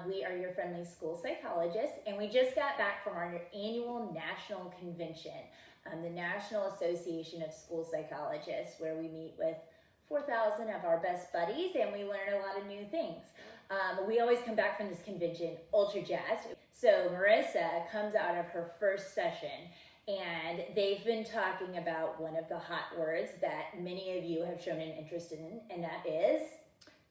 We are your friendly school psychologists, and we just got back from our annual national convention, the National Association of School Psychologists, where we meet with 4,000 of our best buddies and we learn a lot of new things. We always come back from this convention ultra jazzed. So Marysa comes out of her first session and they've been talking about one of the hot words that many of you have shown an interest in, and that is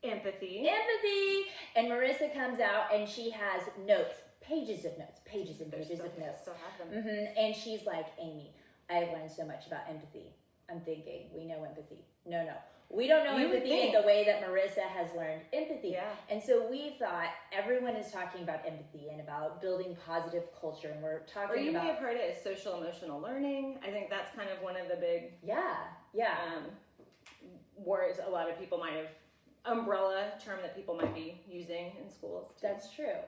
empathy. Empathy. And Marysa comes out and she has notes, pages of notes, pages and pages of notes. Still have them. And she's like, Amy, I've learned so much about empathy. I'm thinking, we know empathy. No. We don't know empathy in the way that Marysa has learned empathy. Yeah. And so we thought everyone is talking about empathy and about building positive culture. And we're talking about... Or you may have heard it as social emotional learning. I think that's kind of one of the big... words a lot of people might have... umbrella term that people might be using in schools. That's true.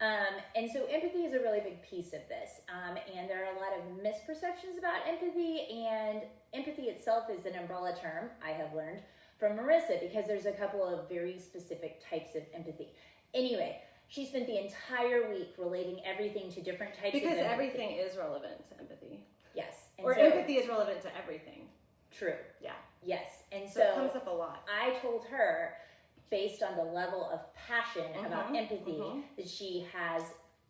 And so empathy is a really big piece of this. And there are a lot of misperceptions about empathy, and empathy itself is an umbrella term, I have learned from Marysa, because there's a couple of very specific types of empathy. Anyway, she spent the entire week relating everything to different types of empathy. Because everything is relevant to empathy. Yes. And or so, empathy is relevant to everything. True. Yeah. Yes. And so it comes up a lot. I told her, based on the level of passion about empathy that she has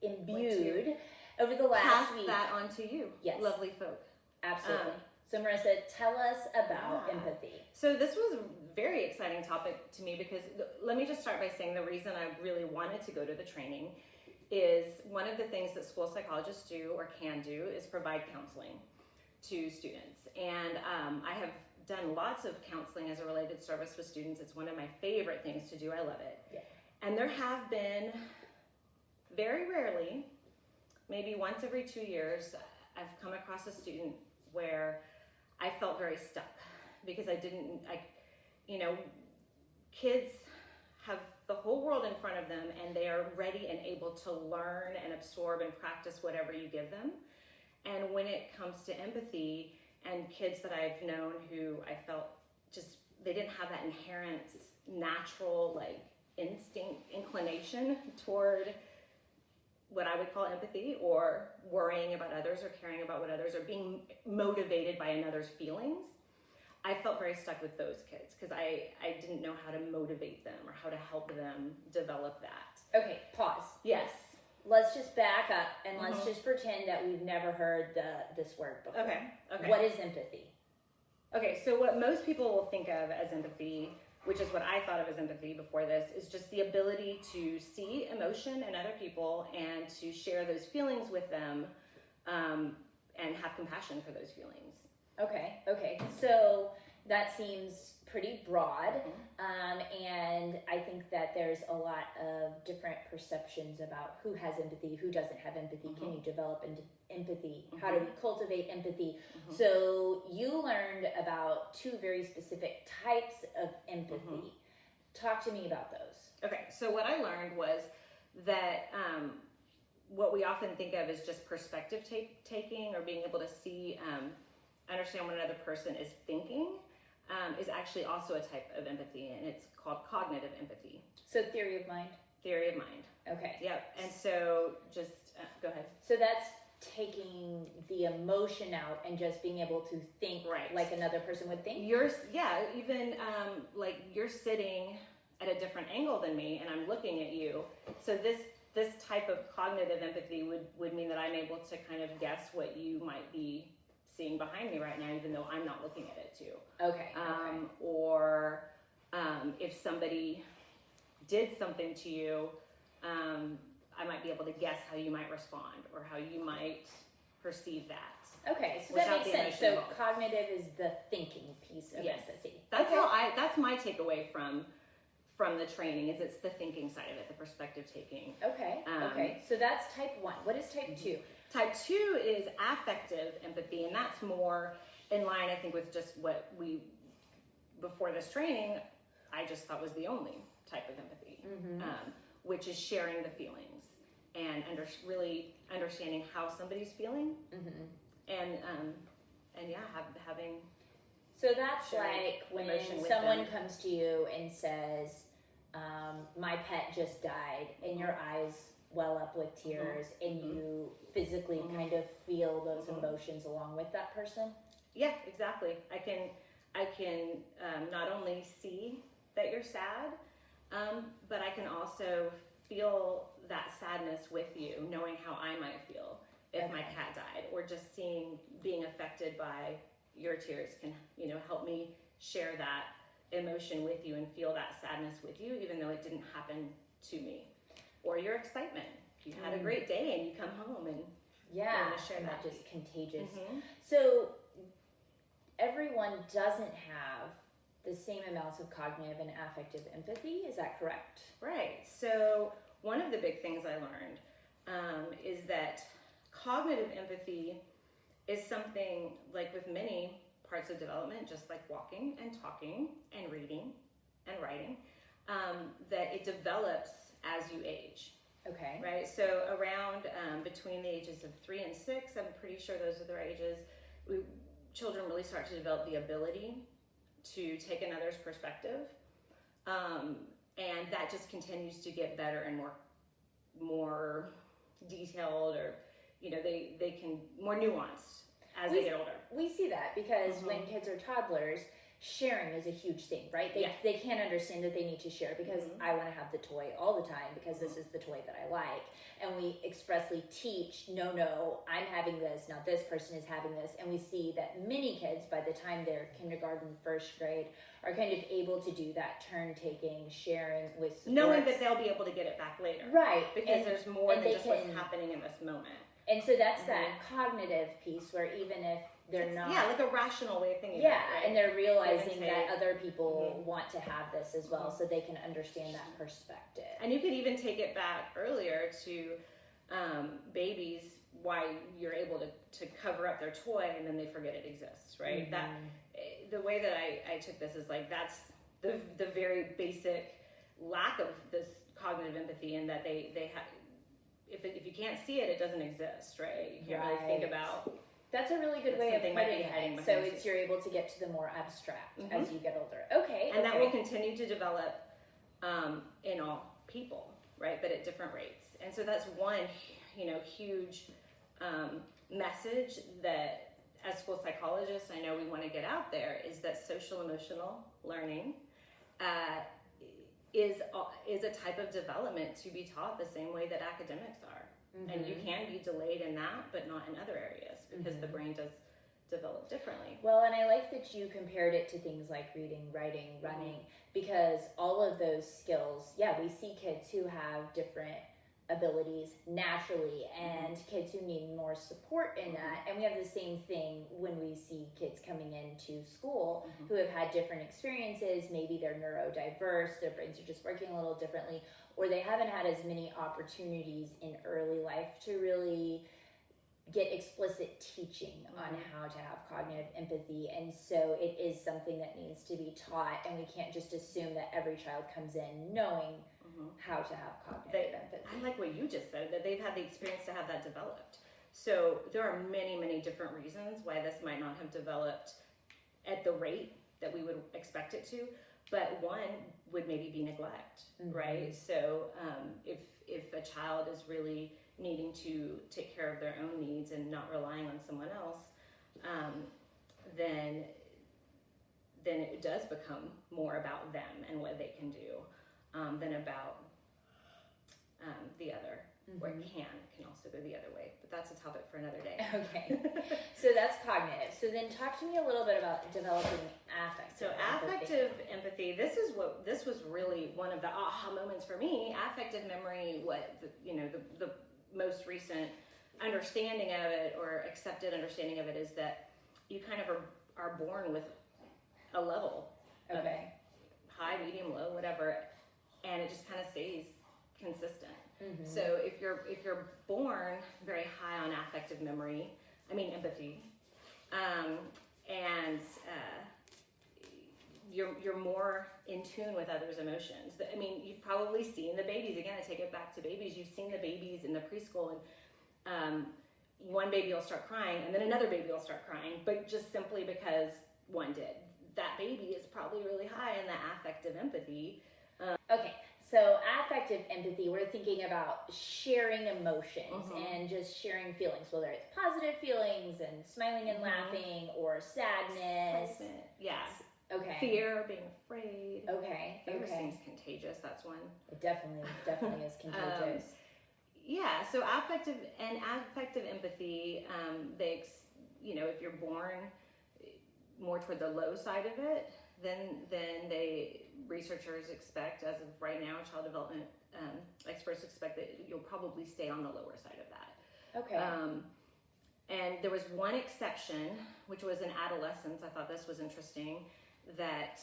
imbued over the last week. Pass that on to you, lovely folk. Absolutely. So Marysa, tell us about empathy. So this was a very exciting topic to me because let me just start by saying the reason I really wanted to go to the training is one of the things that school psychologists do or can do is provide counseling to students. And I have done lots of counseling as a related service with students. It's one of my favorite things to do. I love it. Yeah. And there have been, very rarely, maybe once every 2 years, I've come across a student where I felt very stuck because kids have the whole world in front of them and they are ready and able to learn and absorb and practice whatever you give them. And when it comes to empathy, and kids that I've known who I felt just, they didn't have that inherent, natural, inclination toward what I would call empathy or worrying about others or caring about what others or being motivated by another's feelings. I felt very stuck with those kids because I didn't know how to motivate them or how to help them develop that. Okay, pause. Yes. Let's just back up and let's just pretend that we've never heard this word before. Okay. What is empathy? Okay, so what most people will think of as empathy, which is what I thought of as empathy before this, is just the ability to see emotion in other people and to share those feelings with them and have compassion for those feelings. Okay. So that seems pretty broad, and I think that there's a lot of different perceptions about who has empathy, who doesn't have empathy, can you develop empathy, how do we cultivate empathy. So you learned about two very specific types of empathy. Talk to me about those. Okay, so what I learned was that what we often think of as just perspective taking or being able to see, understand what another person is thinking, is actually also a type of empathy, and it's called cognitive empathy. So theory of mind? Theory of mind. Okay. Yep. And so just, go ahead. So that's taking the emotion out and just being able to think like another person would think? Even like you're sitting at a different angle than me, and I'm looking at you. So this type of cognitive empathy would mean that I'm able to kind of guess what you might be seeing behind me right now, even though I'm not looking at it too. Okay. Or if somebody did something to you, I might be able to guess how you might respond or how you might perceive that. Okay, so that makes sense. So cognitive is the thinking piece of empathy. That's my takeaway from the training is it's the thinking side of it, the perspective taking. Okay. So that's type 1. What is type 2? Type 2 is affective empathy, and that's more in line, I think, with just what we, before this training, I just thought was the only type of empathy, which is sharing the feelings and really understanding how somebody's feeling, and having. So that's like when someone comes to you and says, my pet just died, and your eyes well up with tears, and you physically kind of feel those emotions along with that person? Yeah, exactly. I can not only see that you're sad, but I can also feel that sadness with you, knowing how I might feel if my cat died, or just being affected by your tears can, help me share that emotion with you and feel that sadness with you, even though it didn't happen to me. Or your excitement. You had a great day and you come home and you want to share that. Just contagious. So everyone doesn't have the same amounts of cognitive and affective empathy. Is that correct? Right. So one of the big things I learned is that cognitive empathy is something, like with many parts of development, just like walking and talking and reading and writing, that it develops as you age. Okay. Right. So around between the ages of 3 and 6, I'm pretty sure those are their ages, children really start to develop the ability to take another's perspective, and that just continues to get better and more detailed, or they can more nuanced as they get older. We see that because when kids are toddlers, sharing is a huge thing, right? They can't understand that they need to share because I want to have the toy all the time because this is the toy that I like. And we expressly teach, no, I'm having this, now this person is having this. And we see that many kids, by the time they're kindergarten, first grade, are kind of able to do that turn-taking, sharing with supports. Knowing that they'll be able to get it back later. Right. Because there's more than just what's happening in this moment. And so that's that cognitive piece where even if they're not... Yeah, like a rational way of thinking about it, right? And they're realizing that other people want to have this as well, so they can understand that perspective. And you could even take it back earlier to babies, why you're able to cover up their toy and then they forget it exists, right? That the way that I took this is like, that's the very basic lack of this cognitive empathy, in that they have, if you can't see it, it doesn't exist, right? You can't really think about... That's a really good way of putting it. So you're able to get to the more abstract as you get older. Okay. And that will continue to develop in all people, right? But at different rates. And so that's one, huge message that as school psychologists, I know we want to get out there, is that social emotional learning is a type of development to be taught the same way that academics are. And you can be delayed in that, but not in other areas, because the brain does develop differently. Well, and I like that you compared it to things like reading, writing, running, because all of those skills, we see kids who have different abilities naturally and kids who need more support in that. And we have the same thing when we see kids coming into school who have had different experiences. Maybe they're neurodiverse, their brains are just working a little differently, or they haven't had as many opportunities in early life to really get explicit teaching on how to have cognitive empathy. And so it is something that needs to be taught, and we can't just assume that every child comes in knowing how to have cognitive empathy. I like what you just said, that they've had the experience to have that developed. So there are many, many different reasons why this might not have developed at the rate that we would expect it to, but one would maybe be neglect, right? So if a child is really needing to take care of their own needs and not relying on someone else, then it does become more about them and what they can do than about the other, where it can also go the other way. But that's a topic for another day. Okay. So that's cognitive. So then talk to me a little bit about developing affective empathy. This was really one of the aha moments for me. Affective memory, the most recent understanding of it, or accepted understanding of it, is that you kind of are born with a level of high, medium, low, whatever, and it just kind of stays consistent. So if you're born very high on affective empathy, and you're more in tune with others' emotions. You've probably seen the babies. Again, I take it back to babies. You've seen the babies in the preschool, and one baby will start crying, and then another baby will start crying, but just simply because one did. That baby is probably really high in that affective empathy Okay, so affective empathy, we're thinking about sharing emotions and just sharing feelings, whether it's positive feelings and smiling and laughing or sadness. Excitement. Yeah. Okay. Fear, being afraid. Okay. Fear seems contagious. That's one. It definitely is contagious. Yeah. So affective empathy, if you're born more toward the low side of it, then researchers expect, as of right now, child development experts expect that you'll probably stay on the lower side of that. Okay. And there was one exception, which was in adolescence. I thought this was interesting, that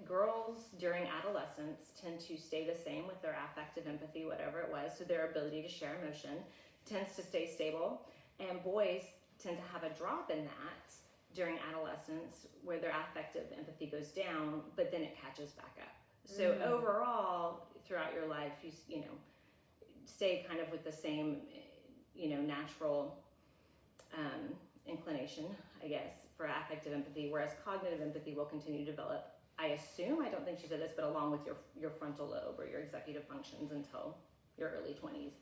girls during adolescence tend to stay the same with their affective empathy, whatever it was. So their ability to share emotion tends to stay stable, and boys tend to have a drop in that during adolescence, where their affective empathy goes down, but then it catches back up. So overall, throughout your life, you stay kind of with the same, natural inclination, I guess, for affective empathy, whereas cognitive empathy will continue to develop, I assume, I don't think she said this, but along with your frontal lobe or your executive functions until your early 20s.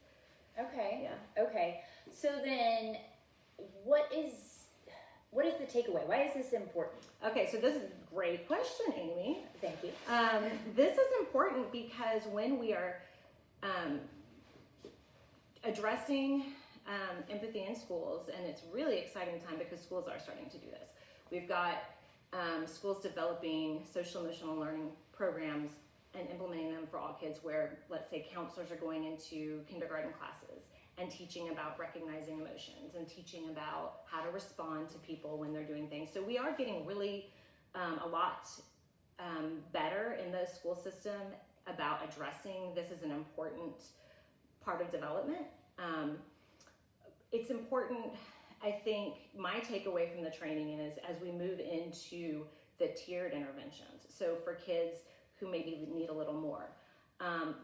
Okay. Yeah. Okay. So then what is the takeaway? Why is this important? Okay, so this is a great question, Amy. Thank you. This is important because when we are addressing empathy in schools, and it's really exciting time because schools are starting to do this. We've got schools developing social emotional learning programs and implementing them for all kids, where, let's say, counselors are going into kindergarten classes and teaching about recognizing emotions and teaching about how to respond to people when they're doing things. So we are getting really a lot better in the school system about addressing this as an important part of development. It's important, I think, my takeaway from the training is, as we move into the tiered interventions, so for kids who maybe need a little more,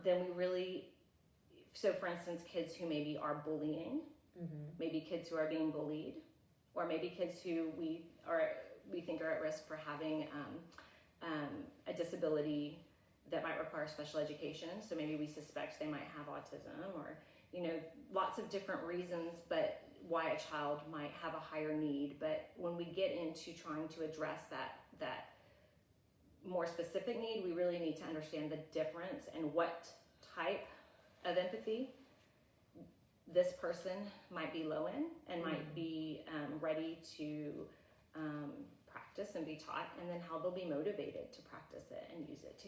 then we really, so for instance, kids who maybe are bullying, maybe kids who are being bullied, or maybe kids who we think are at risk for having a disability that might require special education. So maybe we suspect they might have autism, or lots of different reasons, but why a child might have a higher need. But when we get into trying to address that more specific need, we really need to understand the difference and what type of empathy this person might be low in and might be ready to practice and be taught, and then how they'll be motivated to practice it and use it too.